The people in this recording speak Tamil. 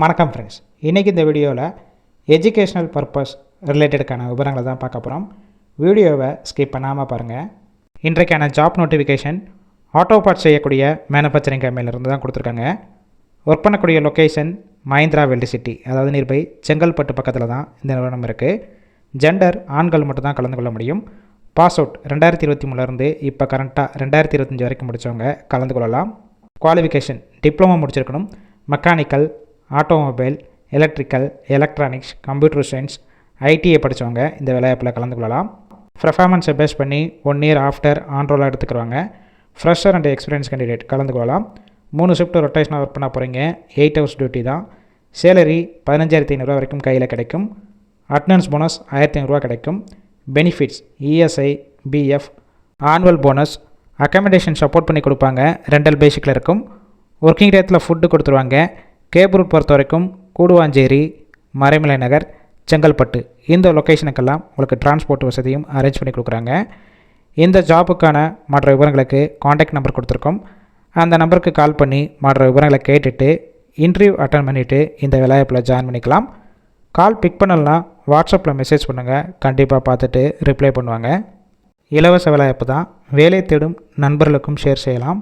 வணக்கம் ஃப்ரெண்ட்ஸ், இன்றைக்கி இந்த வீடியோவில் எஜுகேஷ்னல் பர்பஸ் ரிலேட்டடுக்கான விவரங்களை தான் பார்க்க போகிறோம். வீடியோவை ஸ்கிப் பண்ணாமல் பாருங்கள். இன்றைக்கான ஜாப் நோட்டிஃபிகேஷன் ஆட்டோ பார்ட்ஸ் செய்யக்கூடிய மேனுஃபேக்சரிங் கம்பெனிலேருந்து தான் கொடுத்துருக்காங்க. ஒர்க் பண்ணக்கூடிய லொக்கேஷன் மஹிந்திரா வெல்டு சிட்டி, அதாவது நியர்பை செங்கல்பட்டு பக்கத்தில் தான் இந்த நிறுவனம் இருக்குது. ஜெண்டர் ஆண்கள் மட்டும் தான் கலந்து கொள்ள முடியும். பாஸ் அவுட் 2023 இப்போ கரண்ட்டாக 2025 வரைக்கும் முடித்தவங்க கலந்து கொள்ளலாம். குவாலிஃபிகேஷன் டிப்ளமோ முடிச்சிருக்கணும். Mechanical, automobile, electrical, electronics, computer science, ITI படித்தவங்க இந்த வேலைவாய்ப்பில் கலந்து கொள்ளலாம். பர்ஃபார்மன்ஸை பேஸ் பண்ணி 1 இயர் ஆஃப்டர் ஆன்ரோலாக எடுத்துக்கிறாங்க. ஃப்ரெஷர் அண்ட் எக்ஸ்பீரியன்ஸ் கேண்டிடேட் கலந்து கொள்ளலாம். 3 ஷிஃப்ட் ரொட்டேஷனாக ஒர்க் பண்ண போகிறீங்க. 8 ஹவர்ஸ் டியூட்டி தான். சேலரி 15,500 வரைக்கும் கையில் கிடைக்கும். அட்டனன்ஸ் போனஸ் 1,500 கிடைக்கும். Benefits ESI, PF, annual bonus, accommodation support பண்ணி கொடுப்பாங்க. ரெண்டல் பேசிக்கில் இருக்கும். ஒர்க்கிங் டேத்தில் ஃபுட்டு கொடுத்துருவாங்க. கேப் ரூட் பொறுத்த வரைக்கும் கூடுவாஞ்சேரி, மறைமலை நகர், செங்கல்பட்டு இந்த லொக்கேஷனுக்கெல்லாம் உங்களுக்கு டிரான்ஸ்போர்ட் வசதியும் அரேஞ்ச் பண்ணி கொடுக்குறாங்க. இந்த ஜாபுக்கான மற்ற விவரங்களுக்கு காண்டாக்ட் நம்பர் கொடுத்துருக்கோம். அந்த நம்பருக்கு கால் பண்ணி மற்ற விவரங்களை கேட்டுட்டு இன்டர்வியூ அட்டன் பண்ணிவிட்டு இந்த வேலைவாய்ப்பில் ஜாயின் பண்ணிக்கலாம். கால் பிக் பண்ணலாம், வாட்ஸ்அப்பில் மெசேஜ் பண்ணுங்கள். கண்டிப்பாக பார்த்துட்டு ரிப்ளை பண்ணுவாங்க. இலவச வேலைவாய்ப்பு தான். வேலை தேடும் நண்பர்களுக்கும் ஷேர் செய்யலாம்.